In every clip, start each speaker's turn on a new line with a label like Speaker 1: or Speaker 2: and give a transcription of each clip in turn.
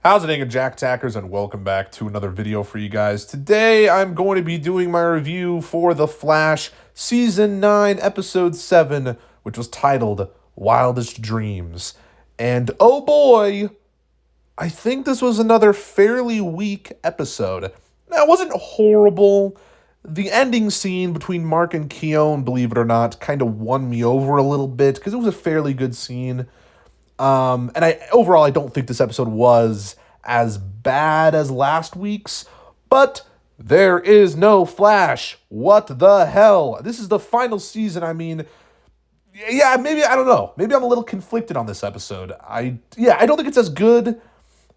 Speaker 1: How's it going, Jack Tackers, and welcome back to another video for you guys. Today, I'm going to be doing my review for The Flash Season 9, Episode 7, which was titled Wildest Dreams. And oh boy, I think this was another fairly weak episode. Now, it wasn't horrible. The ending scene between Mark and Keone, believe it or not, kind of won me over a little bit, because it was a fairly good scene. And overall, I don't think this episode was as bad as last week's, but there is no Flash. What the hell? This is the final season. I mean, yeah, maybe, I don't know. Maybe I'm a little conflicted on this episode. I don't think it's as good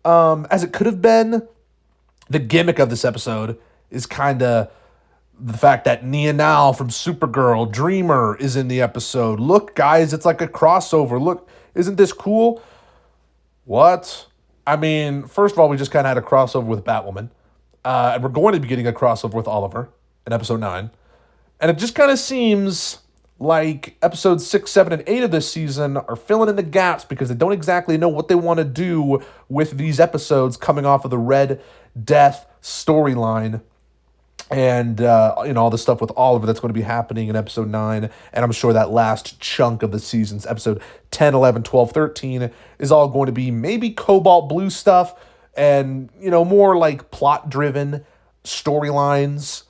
Speaker 1: as it could have been. The gimmick of this episode is kind of the fact that Nia Now from Supergirl, Dreamer, is in the episode. Look, guys, it's like a crossover. Look, isn't this cool? What? I mean, first of all, we just kind of had a crossover with Batwoman. And we're going to be getting a crossover with Oliver in episode 9. And it just kind of seems like episodes 6, 7, and 8 of this season are filling in the gaps because they don't exactly know what they want to do with these episodes coming off of the Red Death storyline. And, all the stuff with Oliver that's going to be happening in episode 9. And I'm sure that last chunk of the seasons, episode 10, 11, 12, 13, is all going to be maybe Cobalt Blue stuff and, more like plot-driven storylines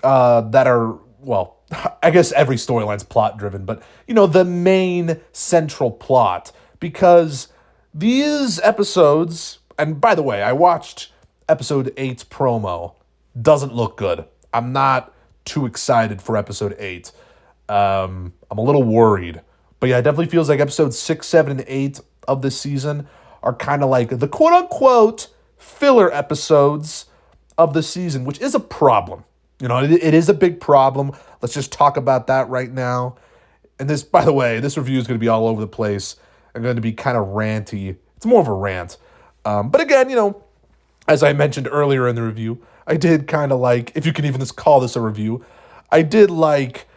Speaker 1: that are, well, I guess every storyline's plot-driven, but, the main central plot. Because these episodes, and by the way, I watched episode 8's promo. Doesn't look good. I'm not too excited for episode 8. I'm a little worried. But yeah, it definitely feels like episodes 6, 7, and 8 of this season are kind of like the quote-unquote filler episodes of the season, which is a problem. It is a big problem. Let's just talk about that right now. And this, by the way, this review is going to be all over the place. I'm going to be kind of ranty. It's more of a rant. But again, as I mentioned earlier in the review, I did kind of like, if you can even just call this a review, I did like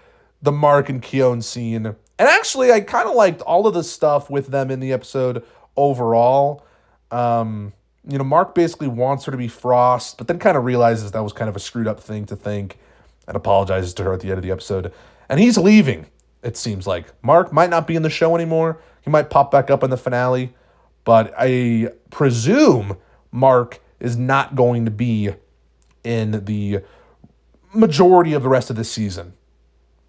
Speaker 1: the Mark and Keone scene. And actually, I kind of liked all of the stuff with them in the episode overall. Mark basically wants her to be Frost, but then kind of realizes that was kind of a screwed up thing to think and apologizes to her at the end of the episode. And he's leaving, it seems like. Mark might not be in the show anymore. He might pop back up in the finale. But I presume Mark is not going to be in the majority of the rest of the season.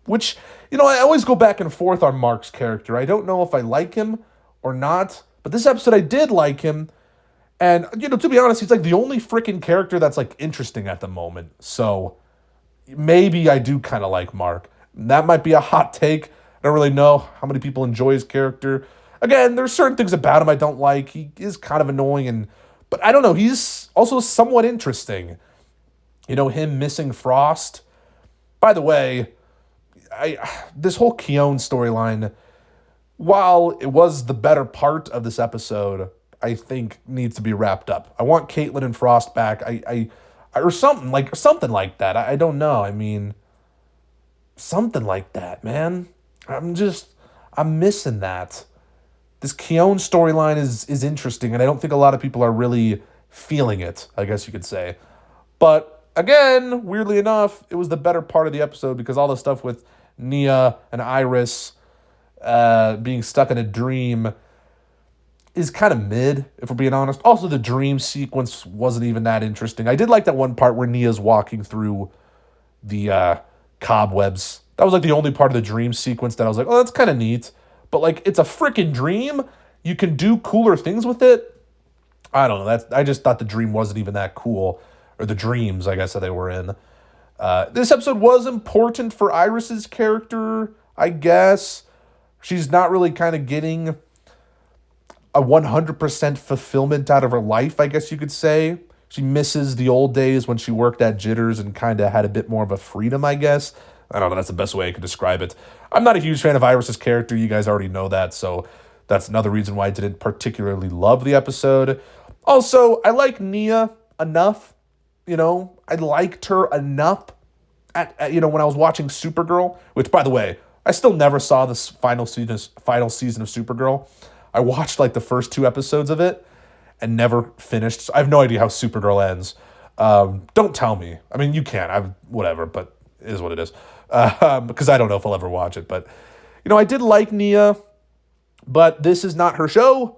Speaker 1: Which, I always go back and forth on Mark's character. I don't know if I like him or not, but this episode I did like him. And, to be honest, he's like the only freaking character that's like interesting at the moment. So maybe I do kind of like Mark. That might be a hot take. I don't really know how many people enjoy his character. Again, there's certain things about him I don't like. He is kind of annoying, but I don't know. He's also somewhat interesting. Him missing Frost. By the way, this whole Keone storyline, while it was the better part of this episode, I think needs to be wrapped up. I want Caitlin and Frost back. Or something like that. I don't know. I mean, something like that, man. I'm missing that. This Keone storyline is interesting, and I don't think a lot of people are really feeling it, I guess you could say. But again, weirdly enough, it was the better part of the episode because all the stuff with Nia and Iris being stuck in a dream is kind of mid, if we're being honest. Also, the dream sequence wasn't even that interesting. I did like that one part where Nia's walking through the cobwebs. That was like the only part of the dream sequence that I was like, oh, that's kind of neat. But like, it's a freaking dream. You can do cooler things with it. I don't know. I just thought the dream wasn't even that cool. Or the dreams, I guess, that they were in. This episode was important for Iris's character, I guess. She's not really kind of getting a 100% fulfillment out of her life, I guess you could say. She misses the old days when she worked at Jitters and kind of had a bit more of a freedom, I guess. I don't know, that's the best way I could describe it. I'm not a huge fan of Iris's character. You guys already know that, so that's another reason why I didn't particularly love the episode. Also, I like Nia enough. I liked her enough at when I was watching Supergirl, which, by the way, I still never saw this final season of Supergirl. I watched like the first 2 episodes of it, and never finished. So I have no idea how Supergirl ends. Don't tell me. I mean, you can. Whatever, but it is what it is. Because I don't know if I'll ever watch it. But, I did like Nia, but this is not her show.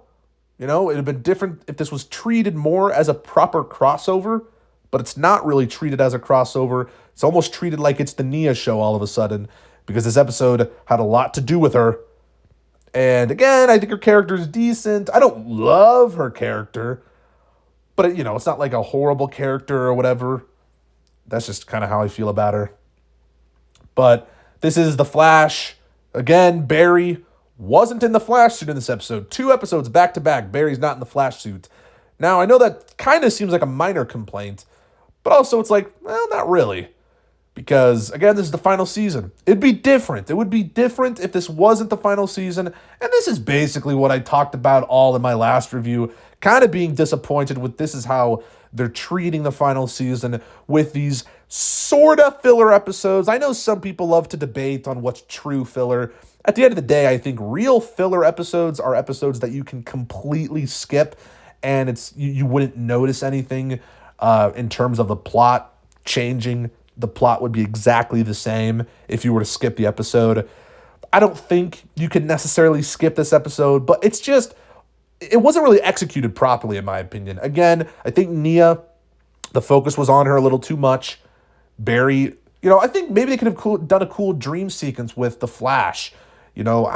Speaker 1: It would have been different if this was treated more as a proper crossover, but it's not really treated as a crossover. It's almost treated like it's the Nia show all of a sudden, because this episode had a lot to do with her. And again, I think her character is decent. I don't love her character, but it's not like a horrible character or whatever. That's just kind of how I feel about her. But this is The Flash. Again, Barry wasn't in the Flash suit in this episode. 2 episodes back to back, Barry's not in the Flash suit. Now, I know that kind of seems like a minor complaint, but also it's like, well, not really. Because, again, this is the final season. It'd be different. It would be different if this wasn't the final season. And this is basically what I talked about all in my last review. Kind of being disappointed with this is how they're treating the final season with these sort of filler episodes. I know some people love to debate on what's true filler. At the end of the day, I think real filler episodes are episodes that you can completely skip and you wouldn't notice anything in terms of the plot changing. The plot would be exactly the same if you were to skip the episode. I don't think you could necessarily skip this episode, but it wasn't really executed properly, in my opinion. Again, I think Nia, the focus was on her a little too much. Barry, I think maybe they could have done a cool dream sequence with the Flash,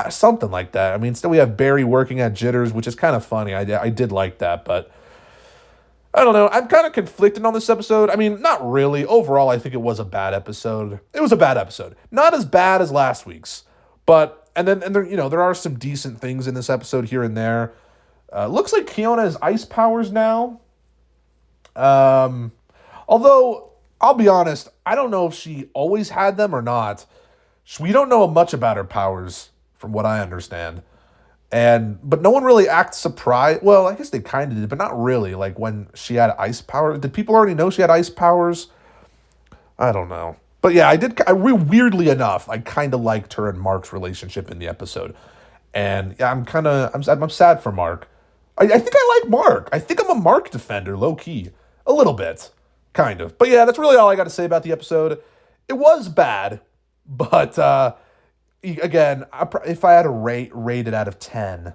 Speaker 1: something like that. I mean, still we have Barry working at Jitters, which is kind of funny. I did like that, but I don't know. I'm kind of conflicted on this episode. I mean, not really. Overall, I think it was a bad episode. It was a bad episode. Not as bad as last week's, but there are some decent things in this episode here and there. Looks like Kiona has ice powers now. Although I'll be honest, I don't know if she always had them or not. We don't know much about her powers, from what I understand. But no one really acts surprised. Well, I guess they kind of did, but not really. Like when she had ice power. Did people already know she had ice powers? I don't know. But yeah, weirdly enough, I kind of liked her and Mark's relationship in the episode. And yeah, I'm sad for Mark. I think I like Mark. I think I'm a Mark defender, low key. A little bit. Kind of. But yeah, that's really all I got to say about the episode. It was bad, but again, if I had to rate it out of 10,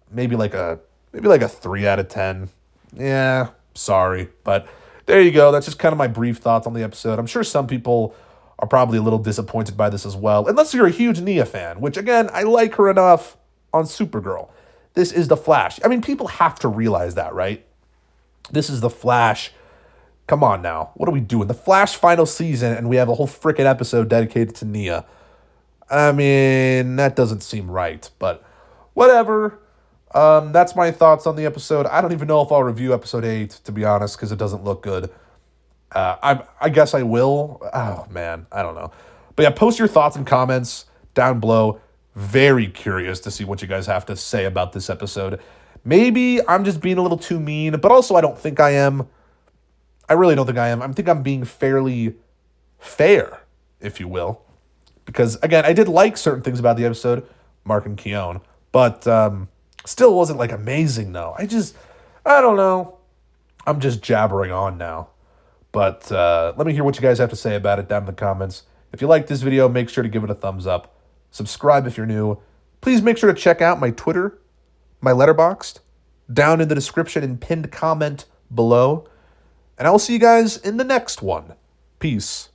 Speaker 1: maybe like a 3 out of 10. Yeah, sorry. But there you go. That's just kind of my brief thoughts on the episode. I'm sure some people are probably a little disappointed by this as well. Unless you're a huge Nia fan, which again, I like her enough on Supergirl. This is The Flash. I mean, people have to realize that, right? This is The Flash. Come on now. What are we doing? The Flash final season, and we have a whole freaking episode dedicated to Nia. I mean, that doesn't seem right, but whatever. That's my thoughts on the episode. I don't even know if I'll review episode 8, to be honest, because it doesn't look good. I guess I will. Oh, man, I don't know. But yeah, post your thoughts and comments down below. Very curious to see what you guys have to say about this episode. Maybe I'm just being a little too mean, but also I don't think I am. I really don't think I am. I think I'm being fairly fair, if you will. Because, again, I did like certain things about the episode, Mark and Keone, but still wasn't, like, amazing, though. I don't know. I'm just jabbering on now. But let me hear what you guys have to say about it down in the comments. If you like this video, make sure to give it a thumbs up. Subscribe if you're new. Please make sure to check out my Twitter, my Letterboxd, down in the description and pinned comment below. And I will see you guys in the next one. Peace.